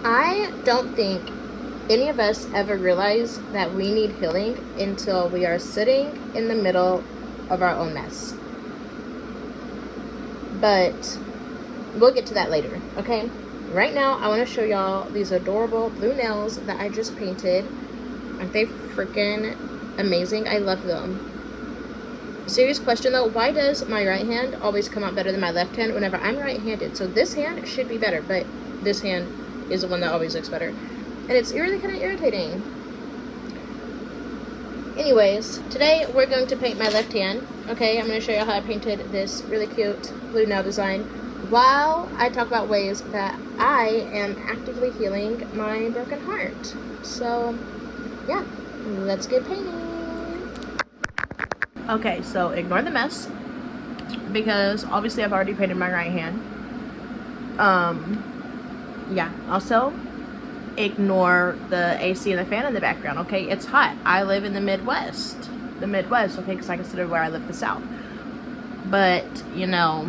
I don't think any of us ever realize that we need healing until we are sitting in the middle of our own mess. But we'll get to that later, okay? Right now, I want to show y'all these adorable blue nails that I just painted. Aren't they freaking amazing? I love them. Serious question though, why does my right hand always come out better than my left hand whenever I'm right-handed? So this hand should be better, but this hand is the one that always looks better. And it's really kind of irritating. Anyways, today we're going to paint my left hand. Okay, I'm going to show you how I painted this really cute blue nail design while I talk about ways that I am actively healing my broken heart. So, yeah, let's get painting. Okay, so ignore the mess because obviously I've already painted my right hand. Yeah, also ignore the AC and the fan in the background, okay? It's hot. I live in the Midwest, okay, because I consider where I live the South. But, you know,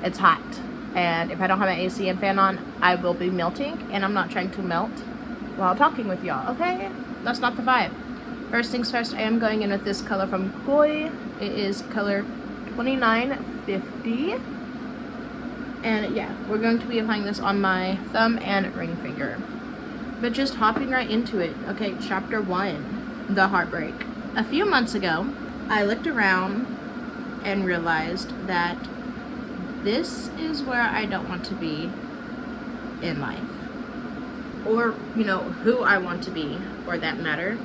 it's hot. And if I don't have an AC and fan on, I will be melting, and I'm not trying to melt while talking with y'all, okay? That's not the vibe. First things first, I am going in with this color from Koi. It is color 2950. And yeah, we're going to be applying this on my thumb and ring finger. But just hopping right into it. Okay, chapter 1, the heartbreak. A few months ago, I looked around and realized that this is where I don't want to be in life. Or, you know, who I want to be, for that matter.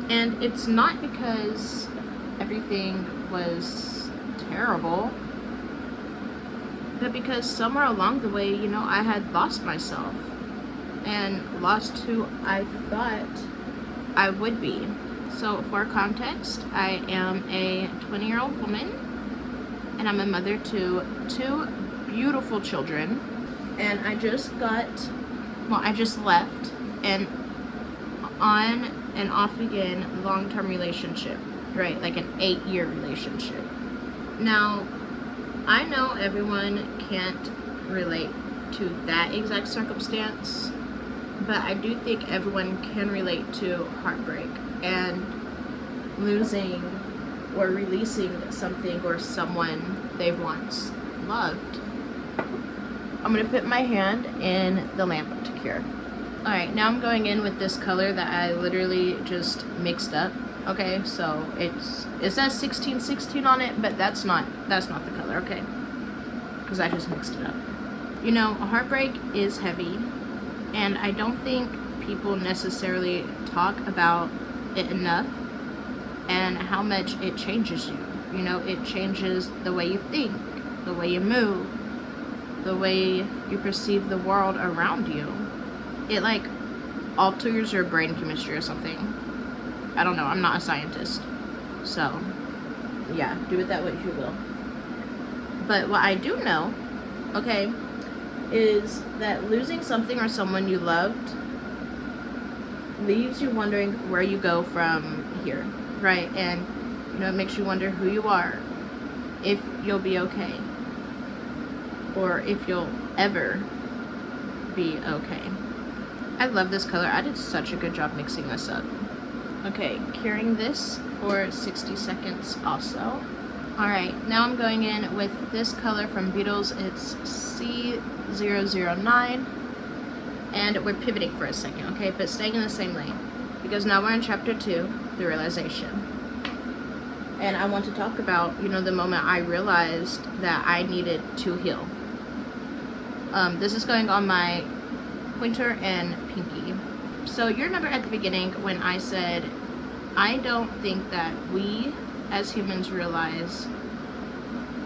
And it's not because everything was terrible, but because somewhere along the way, you know, I had lost myself and lost who I thought I would be. So for context, I am a 20-year-old woman and I'm a mother to 2 beautiful children. And I just left an on and off again long-term relationship, right? Like an 8-year relationship. Now, I know everyone can't relate to that exact circumstance, but I do think everyone can relate to heartbreak and losing or releasing something or someone they once loved. I'm going to put my hand in the lamp to cure. Alright, now I'm going in with this color that I literally just mixed up. Okay, so it says 1616 on it, but that's not the color, okay? Because I just mixed it up. You know, heartbreak is heavy, and I don't think people necessarily talk about it enough and how much it changes you. You know, it changes the way you think, the way you move, the way you perceive the world around you. It like alters your brain chemistry or something. I don't know, I'm not a scientist. So, yeah, do with that what you will. But what I do know, okay, is that losing something or someone you loved leaves you wondering where you go from here, right? And, you know, it makes you wonder who you are, if you'll be okay, or if you'll ever be okay. I love this color. I did such a good job mixing this up. Okay, curing this for 60 seconds also. Alright, now I'm going in with this color from Beetles. It's C009. And we're pivoting for a second, okay? But staying in the same lane. Because now we're in chapter 2, the realization. And I want to talk about, you know, the moment I realized that I needed to heal. This is going on my pointer and pinky. So you remember at the beginning when I said I don't think that we as humans realize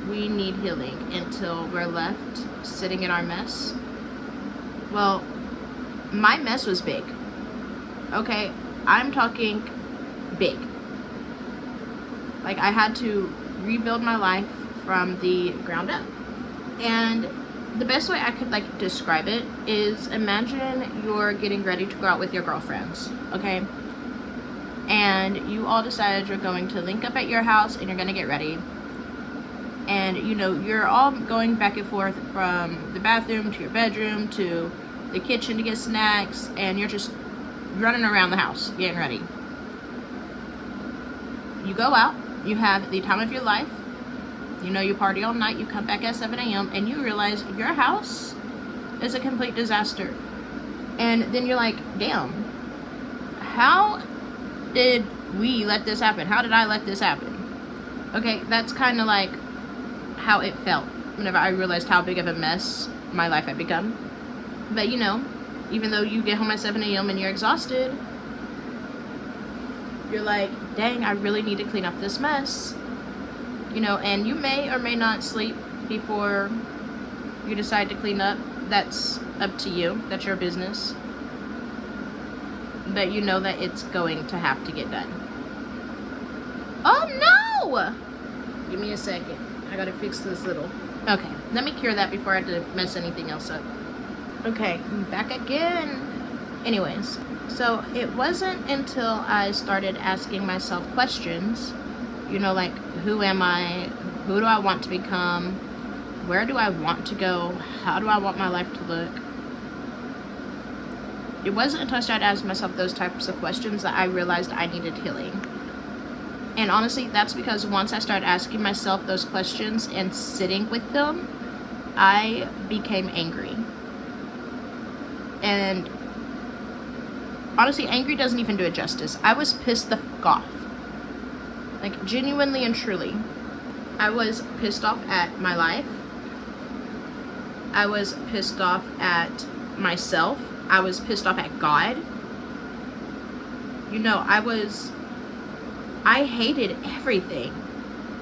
we need healing until we're left sitting in our mess? Well, my mess was big. Okay, I'm talking big. Like, I had to rebuild my life from the ground up. And the best way I could like describe it is, imagine you're getting ready to go out with your girlfriends, okay? And you all decided you're going to link up at your house and you're gonna get ready. And you know, you're all going back and forth from the bathroom to your bedroom to the kitchen to get snacks, and you're just running around the house getting ready. You go out, you have the time of your life, you know, you party all night, you come back at 7 a.m. and you realize your house is a complete disaster. And then you're like, damn, how did we let this happen? How did I let this happen? Okay, that's kind of like how it felt whenever I realized how big of a mess my life had become. But you know, even though you get home at 7 a.m. and you're exhausted, you're like, dang, I really need to clean up this mess. You know, and you may or may not sleep before you decide to clean up. That's up to you. That's your business. But you know that it's going to have to get done. Oh no! Give me a second. I gotta fix this little. Okay, let me cure that before I have to mess anything else up. Okay, I'm back again. Anyways, so it wasn't until I started asking myself questions, you know, like, who am I? Who do I want to become? Where do I want to go? How do I want my life to look? It wasn't until I started asking myself those types of questions that I realized I needed healing. And honestly, that's because once I started asking myself those questions and sitting with them, I became angry. And honestly, angry doesn't even do it justice. I was pissed the fuck off. Like, genuinely and truly. I was pissed off at my life. I was pissed off at myself. I was pissed off at God. You know, I hated everything.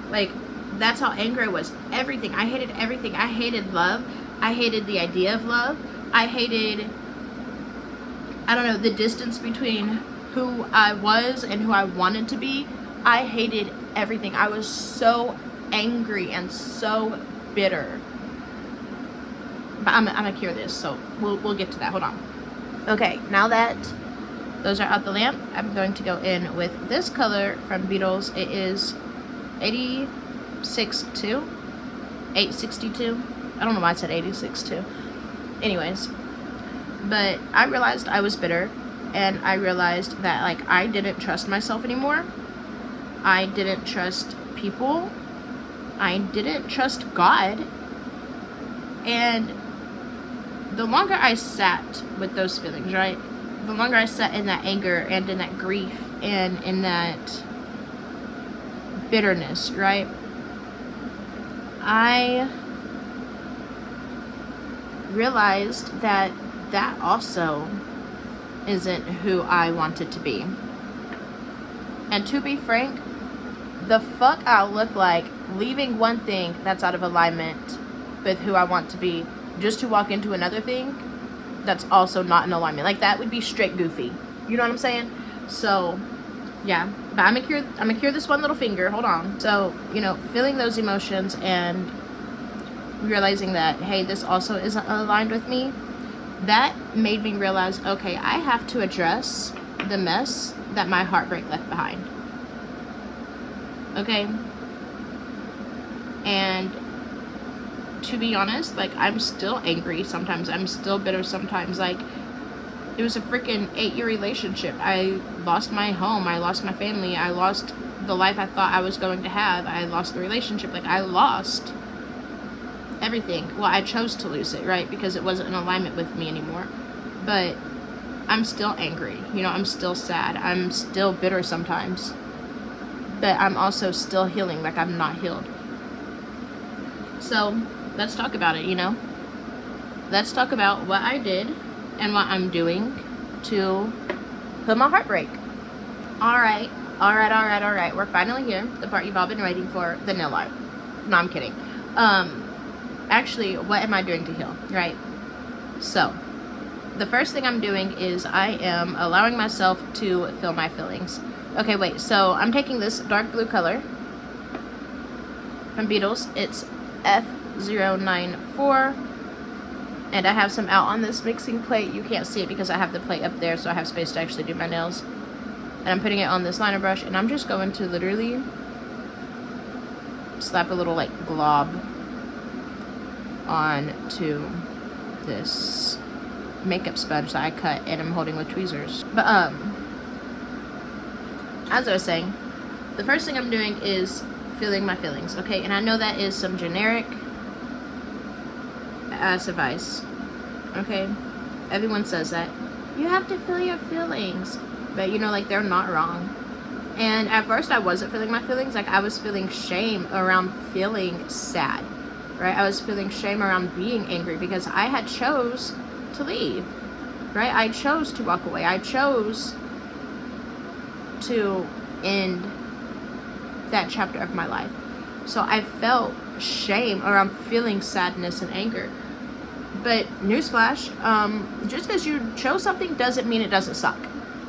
Like, that's how angry I was. Everything. I hated everything. I hated love. I hated the idea of love. I hated, I don't know, the distance between who I was and who I wanted to be. I hated everything. I was so angry and so bitter. But I'm gonna cure this, so we'll get to that. Hold on. Okay, now that those are out the lamp, I'm going to go in with this color from Beetles. It is 862. I don't know why I said 862. Anyways, but I realized I was bitter, and I realized that, like, I didn't trust myself anymore. I didn't trust people. I didn't trust God. And the longer I sat with those feelings, right? The longer I sat in that anger and in that grief and in that bitterness, right? I realized that that also isn't who I wanted to be. And to be frank, the fuck I'll look like leaving one thing that's out of alignment with who I want to be just to walk into another thing that's also not in alignment. Like, that would be straight goofy. You know what I'm saying? So, yeah. But I'm gonna cure this one little finger. Hold on. So, you know, feeling those emotions and realizing that, hey, this also isn't aligned with me, that made me realize, okay, I have to address the mess that my heartbreak left behind. Okay? And to be honest, like, I'm still angry sometimes. I'm still bitter sometimes. Like, it was a freaking 8-year relationship. I lost my home. I lost my family. I lost the life I thought I was going to have. I lost the relationship. Like, I lost everything. Well, I chose to lose it, right? Because it wasn't in alignment with me anymore. But I'm still angry. You know, I'm still sad. I'm still bitter sometimes. But I'm also still healing. Like, I'm not healed. So, let's talk about it, you know? Let's talk about what I did and what I'm doing to heal my heartbreak. Alright. We're finally here. The part you've all been waiting for, the nail art. No, I'm kidding. Actually, what am I doing to heal, right? So, the first thing I'm doing is I am allowing myself to feel my feelings. Okay, wait, so I'm taking this dark blue color from Beetles. It's F094, and I have some out on this mixing plate. You can't see it because I have the plate up there, so I have space to actually do my nails. And I'm putting it on this liner brush, and I'm just going to literally slap a little, like, glob onto this makeup sponge that I cut and I'm holding with tweezers. But as I was saying, the first thing I'm doing is feeling my feelings, okay? And I know that is some generic ass advice, okay? Everyone says that. You have to feel your feelings. But, you know, like, they're not wrong. And at first I wasn't feeling my feelings. Like, I was feeling shame around feeling sad, right? I was feeling shame around being angry because I had chose to leave, right? I chose to walk away. I chose to end that chapter of my life. So I felt shame around feeling sadness and anger. But newsflash, just because you chose something doesn't mean it doesn't suck.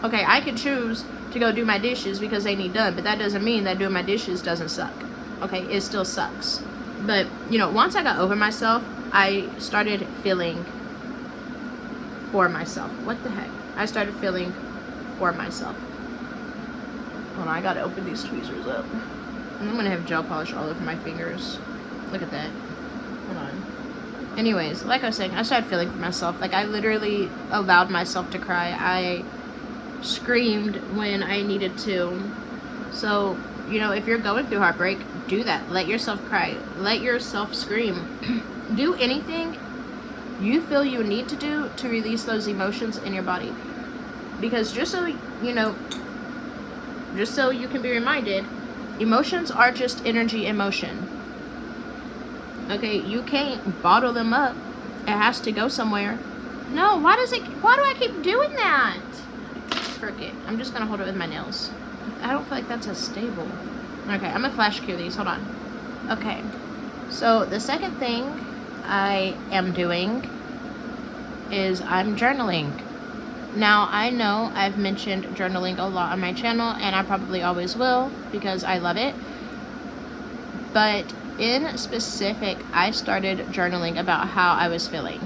Okay, I could choose to go do my dishes because they need done, but that doesn't mean that doing my dishes doesn't suck. Okay, it still sucks. But, you know, once I got over myself, I started feeling for myself. What the heck? I started feeling for myself. Hold on, I gotta open these tweezers up. And I'm gonna have gel polish all over my fingers. Look at that. Hold on. Anyways, like I was saying, I started feeling for myself. Like, I literally allowed myself to cry. I screamed when I needed to. So, you know, if you're going through heartbreak, do that. Let yourself cry. Let yourself scream. Do anything you feel you need to do to release those emotions in your body. Because just so, you know, just so you can be reminded, emotions are just energy in motion. Okay, you can't bottle them up. It has to go somewhere. No, why do I keep doing that? Frick it. I'm just gonna hold it with my nails. I don't feel like that's as stable. Okay, I'm gonna flash cue these. Hold on. Okay, so the second thing I am doing is I'm journaling. Now, I know I've mentioned journaling a lot on my channel, and I probably always will because I love it. But in specific, I started journaling about how I was feeling.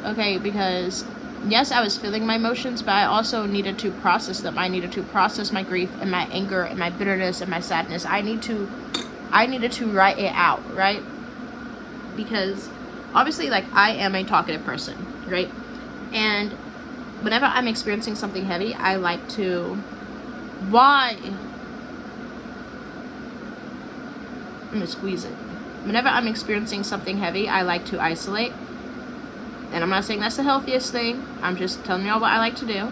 Okay, because yes, I was feeling my emotions, but I also needed to process them. I needed to process my grief and my anger and my bitterness and my sadness. I needed to write it out, right? Because obviously, like, I am a talkative person, right? And whenever I'm experiencing something heavy, I like to... Why? I'm gonna squeeze it. Whenever I'm experiencing something heavy, I like to isolate. And I'm not saying that's the healthiest thing. I'm just telling y'all what I like to do.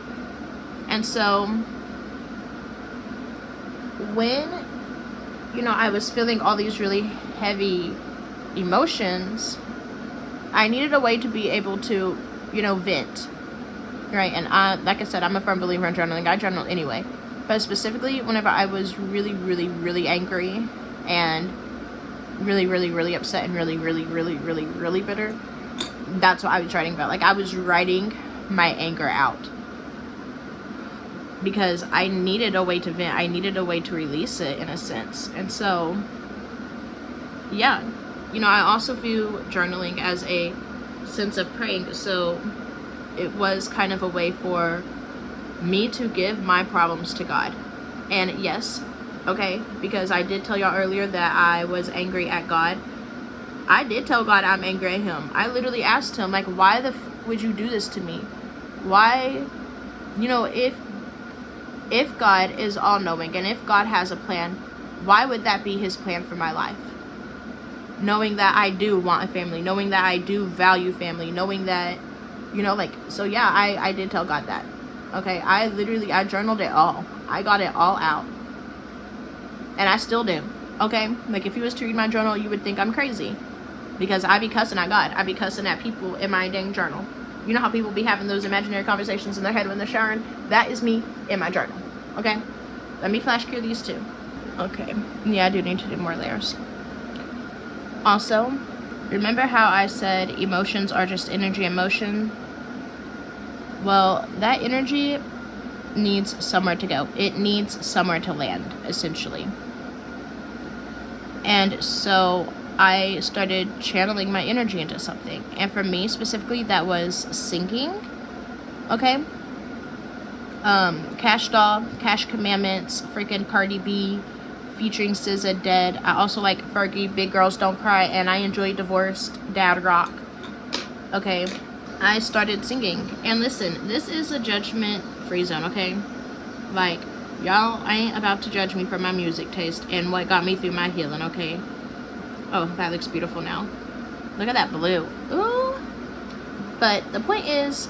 And so, when, you know, I was feeling all these really heavy emotions, I needed a way to be able to, you know, vent. Right? And like I said, I'm a firm believer in journaling. I journal anyway. But specifically, whenever I was really, really, really angry and really, really, really upset and really, really, really, really, really bitter, that's what I was writing about. Like, I was writing my anger out because I needed a way to vent. I needed a way to release it, in a sense. And so, yeah, you know, I also view journaling as a sense of praying. So it was kind of a way for me to give my problems to God. And yes, okay, because I did tell y'all earlier that I was angry at God. I did tell God I'm angry at him. I literally asked him, like, why the would you do this to me? Why, you know, if God is all-knowing and if God has a plan, why would that be his plan for my life? Knowing that I do want a family, knowing that I do value family, knowing that, you know, like, so yeah, I did tell God that. Okay, I journaled it all. I got it all out. And I still do. Okay, like, if you was to read my journal, you would think I'm crazy. Because I be cussing at God. I be cussing at people in my dang journal. You know how people be having those imaginary conversations in their head when they're showering? That is me in my journal. Okay? Let me flash cue these two. Okay. Yeah, I do need to do more layers. Also, remember how I said emotions are just energy in motion? Well, that energy needs somewhere to go. It needs somewhere to land, essentially. And so I started channeling my energy into something. And for me, specifically, that was singing. Okay? Cash Doll, Cash Commandments, freaking Cardi B, featuring SZA, Dead. I also like Fergie, Big Girls Don't Cry, and I enjoy Divorced, Dad Rock. Okay? I started singing. And listen, this is a judgment-free zone, okay? Like, y'all ain't about to judge me for my music taste and what got me through my healing, okay? Oh, that looks beautiful now. Look at that blue. Ooh. But the point is,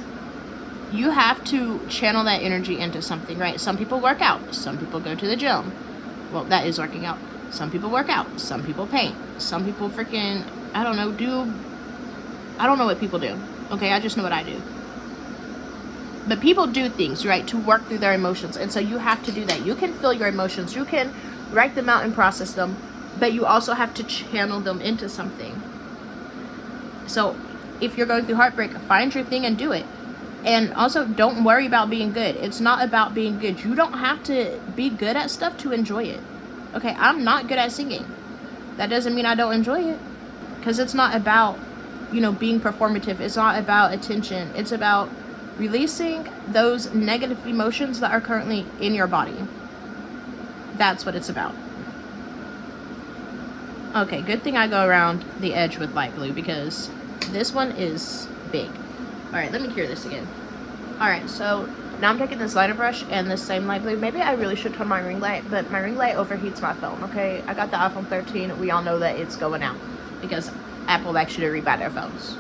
you have to channel that energy into something, right? Some people work out. Some people go to the gym. Well, that is working out. Some people work out. Some people paint. Some people freaking, I don't know, I don't know what people do. Okay, I just know what I do. But people do things, right, to work through their emotions. And so you have to do that. You can feel your emotions. You can write them out and process them. But you also have to channel them into something. So if you're going through heartbreak, find your thing and do it. And also, don't worry about being good. It's not about being good. You don't have to be good at stuff to enjoy it. Okay, I'm not good at singing. That doesn't mean I don't enjoy it. Because it's not about, you know, being performative. It's not about attention. It's about releasing those negative emotions that are currently in your body. That's what it's about. Okay, good thing I go around the edge with light blue because this one is big. Alright, let me cure this again. Alright, so now I'm taking this liner brush and this same light blue. Maybe I really should turn my ring light, but my ring light overheats my phone, okay? I got the iPhone 13. We all know that it's going out because Apple likes you to rebuy their phones.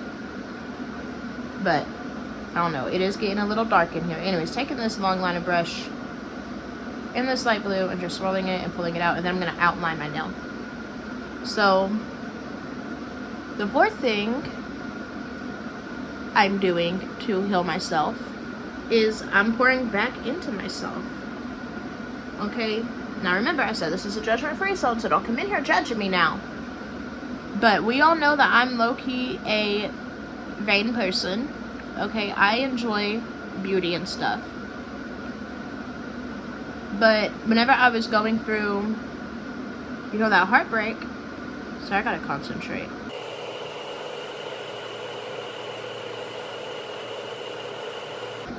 But, I don't know. It is getting a little dark in here. Anyways, taking this long liner brush and this light blue and just swirling it and pulling it out. And then I'm going to outline my nail. So, the fourth thing I'm doing to heal myself is I'm pouring back into myself. Okay? Now remember, I said this is a judgment-free zone, so don't come in here judging me now. But we all know that I'm low-key a vain person. Okay? I enjoy beauty and stuff. But whenever I was going through, you know, that heartbreak, so I gotta concentrate.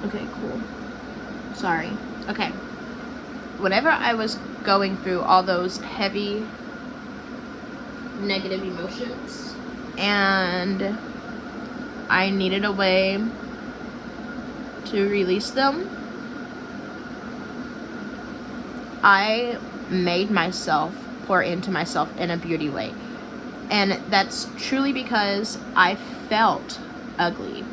Okay, cool. Sorry. Okay. Whenever I was going through all those heavy negative emotions and I needed a way to release them, I made myself pour into myself in a beauty way. And that's truly because I felt ugly.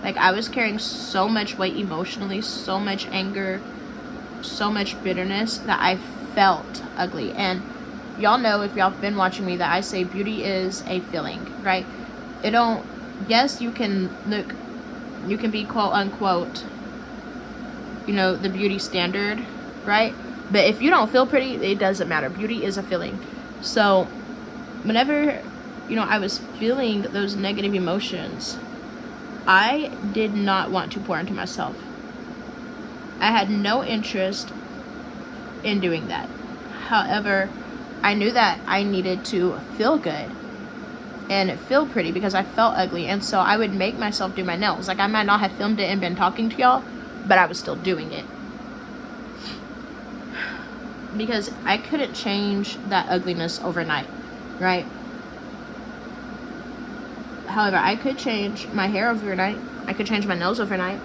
Like, I was carrying so much weight emotionally, so much anger, so much bitterness that I felt ugly. And y'all know, if y'all have been watching me, that I say beauty is a feeling, right? It don't, yes, you can look, you can be quote unquote, you know, the beauty standard, right? But if you don't feel pretty, it doesn't matter. Beauty is a feeling. So whenever, you know, I was feeling those negative emotions, I did not want to pour into myself. I had no interest in doing that. However, I knew that I needed to feel good and feel pretty because I felt ugly. And so I would make myself do my nails. Like, I might not have filmed it and been talking to y'all, but I was still doing it. Because I couldn't change that ugliness overnight, right? However, I could change my hair overnight. I could change my nails overnight.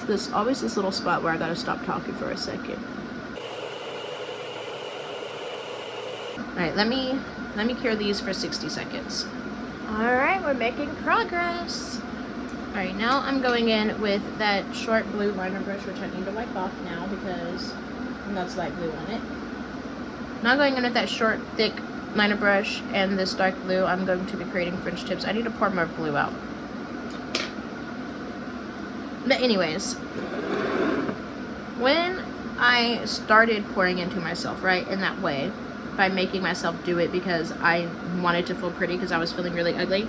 There's always this little spot where I gotta stop talking for a second. Alright, let me cure these for 60 seconds. Alright, we're making progress. Alright, now I'm going in with that short blue liner brush, which I need to wipe off now because that's light blue on it. Now going in with that short, thick liner brush and this dark blue, I'm going to be creating fringe tips. I need to pour more blue out. But anyways, when I started pouring into myself, right, in that way, by making myself do it because I wanted to feel pretty because I was feeling really ugly,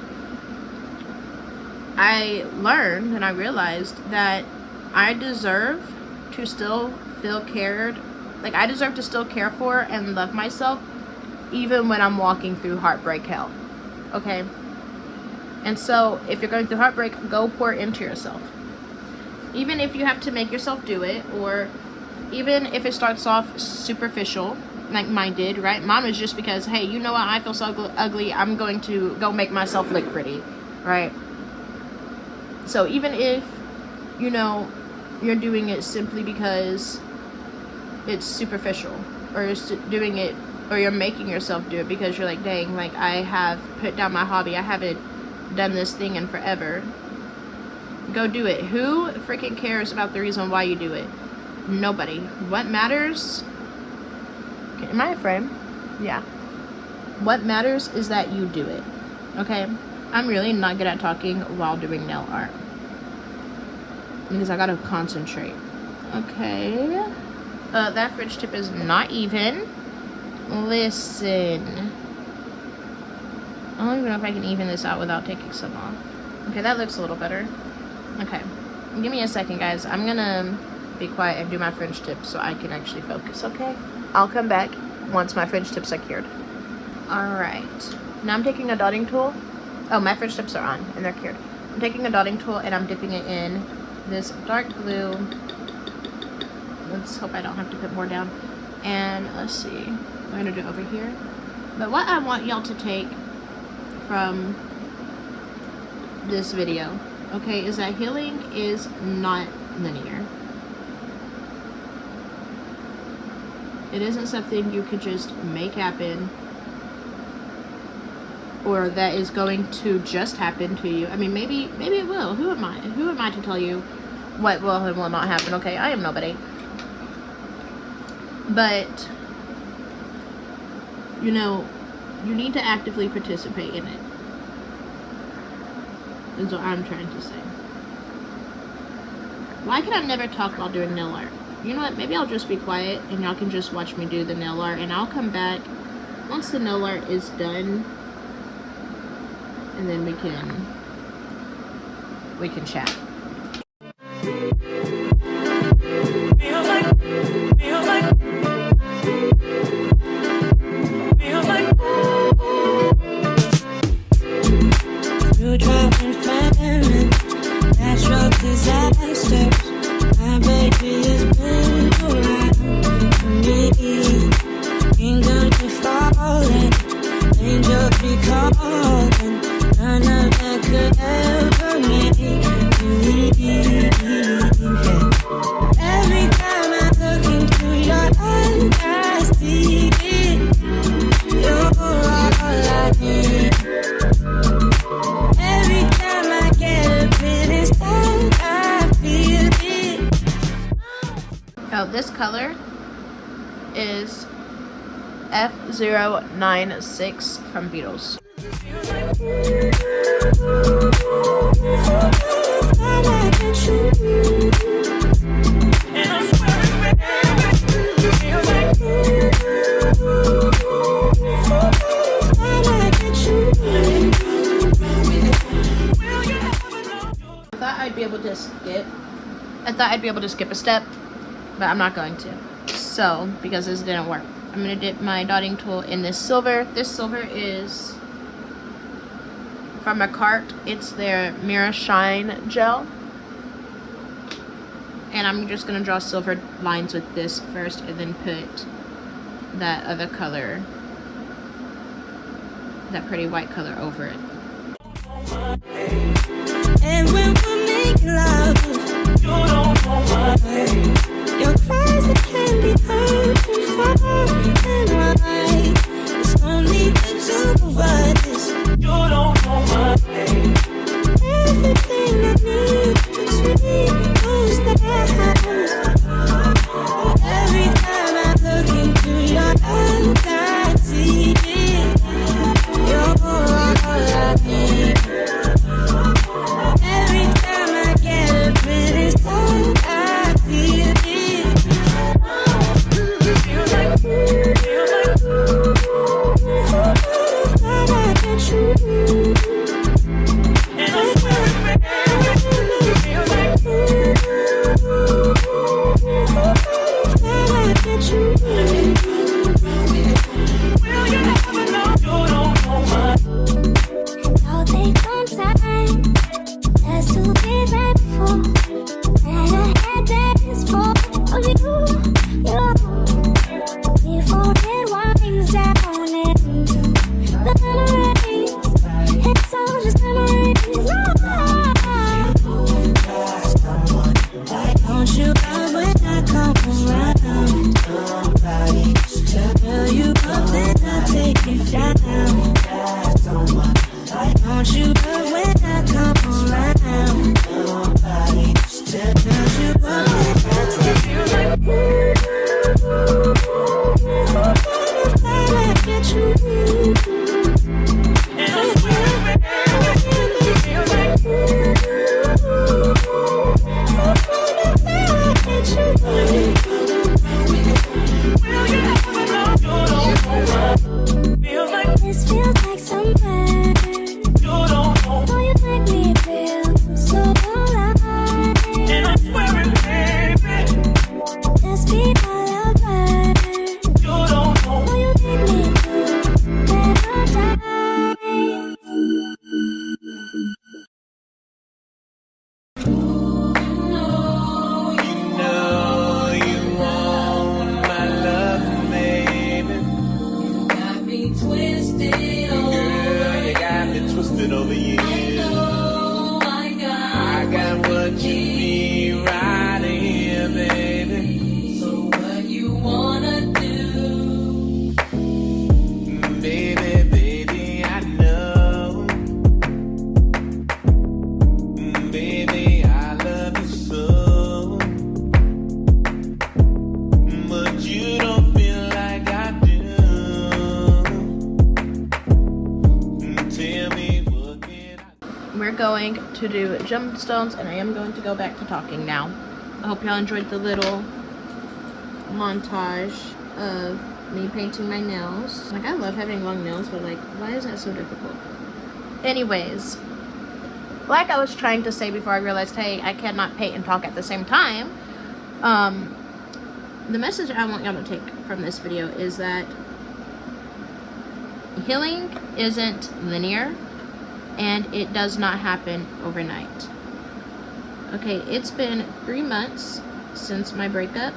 I learned and I realized that I deserve to still feel cared. Like, I deserve to still care for and love myself even when I'm walking through heartbreak hell. Okay? And so, if you're going through heartbreak, go pour into yourself. Even if you have to make yourself do it, or even if it starts off superficial, like mine did, right? Mine was just because, hey, you know what? I feel so ugly. I'm going to go make myself look pretty, right? So even if, you know, you're doing it simply because it's superficial, or you're doing it, or you're making yourself do it because you're like, dang, like I have put down my hobby, I haven't done this thing in forever. Go do it. Who freaking cares about the reason why you do it? Nobody. What matters, okay, am I a frame? Yeah. What matters is that you do it. Okay? I'm really not good at talking while doing nail art, because I gotta concentrate. Okay. That fridge tip is not even. Listen. I don't even know if I can even this out without taking some off. Okay, that looks a little better. Okay. Give me a second, guys. I'm gonna be quiet and do my fringe tips so I can actually focus, okay? I'll come back once my fringe tips are cured. Alright. Now I'm taking a dotting tool. Oh, my fringe tips are on and they're cured. I'm taking a dotting tool and I'm dipping it in this dark blue. Let's hope I don't have to put more down. And let's see. I'm gonna do it over here. But what I want y'all to take from this video, okay, is that healing is not linear. It isn't something you could just make happen, or that is going to just happen to you. I mean, maybe it will. Who am I? Who am I to tell you what will and will not happen? Okay, I am nobody. But, you know, you need to actively participate in it. Is what I'm trying to say. Why can I never talk while doing nail art? You know what? Maybe I'll just be quiet and y'all can just watch me do the nail art, and I'll come back once the nail art is done, and then we can chat. Natural disasters. My baby is moved around for me. Kingdom be falling, angel be calling. None of that could ever make me believe. Every time I look into your eyes, I see it. You're all I need. Every time I get a bit inside, I feel it. Oh, this color is F096 from Beatles. I thought I'd be able to skip a step, but I'm not going to. So, because this didn't work, I'm gonna dip my dotting tool in this silver. This silver is from a cart. It's their Mirror Shine gel. And I'm just gonna draw silver lines with this first and then put that other color, that pretty white color over it. And when we make love, you don't know my name. Your cries that can be heard from far and wide. It's only the two of us. You don't know my name. Everything I need between those that every time I look into your eyes, I see it. You're all I need. to do gemstones, and I am going to go back to talking now. I hope y'all enjoyed the little montage of me painting my nails. Like, I love having long nails, but like, why is that so difficult? Anyways, like I was trying to say before I realized, hey, I cannot paint and talk at the same time. The message I want y'all to take from this video is that healing isn't linear, and it does not happen overnight. Okay, it's been 3 months since my breakup,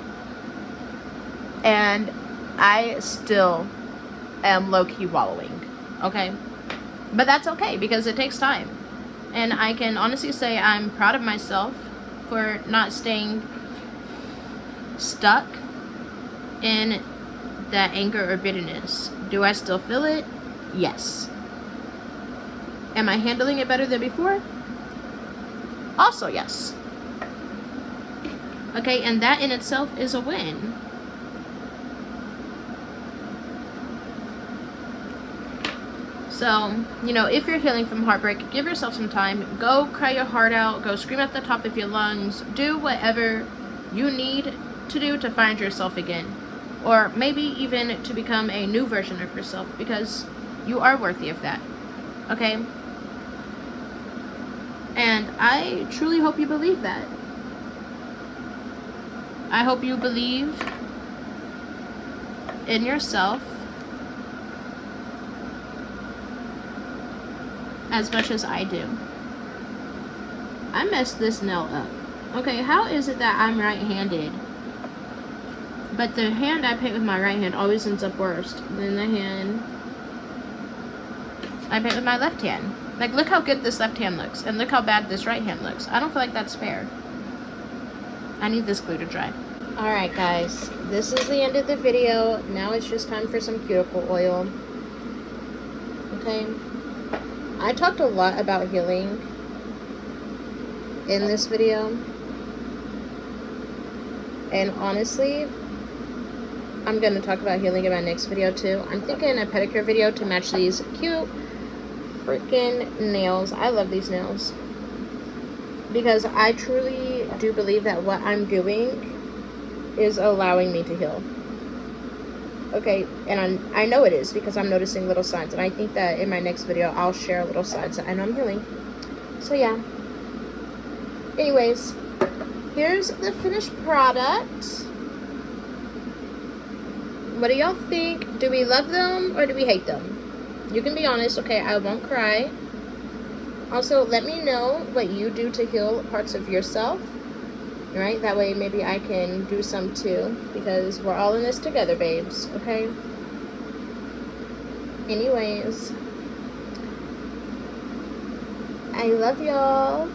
and I still am low-key wallowing, okay? But that's okay, because it takes time. And I can honestly say I'm proud of myself for not staying stuck in that anger or bitterness. Do I still feel it? Yes. Am I handling it better than before? Also, yes. Okay, and that in itself is a win. So, you know, if you're healing from heartbreak, give yourself some time. Go cry your heart out. Go scream at the top of your lungs. Do whatever you need to do to find yourself again. Or maybe even to become a new version of yourself, because you are worthy of that. Okay? And I truly hope you believe that. I hope you believe in yourself as much as I do. I messed this nail up. Okay, how is it that I'm right-handed, but the hand I paint with my right hand always ends up worse than the hand I paint with my left hand? Like, look how good this left hand looks, and look how bad this right hand looks. I don't feel like that's fair. I need this glue to dry. Alright guys, this is the end of the video. Now it's just time for some cuticle oil. Okay? I talked a lot about healing in this video. And honestly, I'm going to talk about healing in my next video too. I'm thinking a pedicure video to match these cute freaking nails. I love these nails, because I truly do believe that what I'm doing is allowing me to heal. Okay, and I know it is, because I'm noticing little signs, and I think that in my next video I'll share little signs that I know I'm healing. So yeah. Anyways, here's the finished product. What do y'all think? Do we love them or do we hate them? You can be honest, okay? I won't cry. Also, let me know what you do to heal parts of yourself. Right? That way maybe I can do some too, because we're all in this together, babes. Okay? Anyways, I love y'all.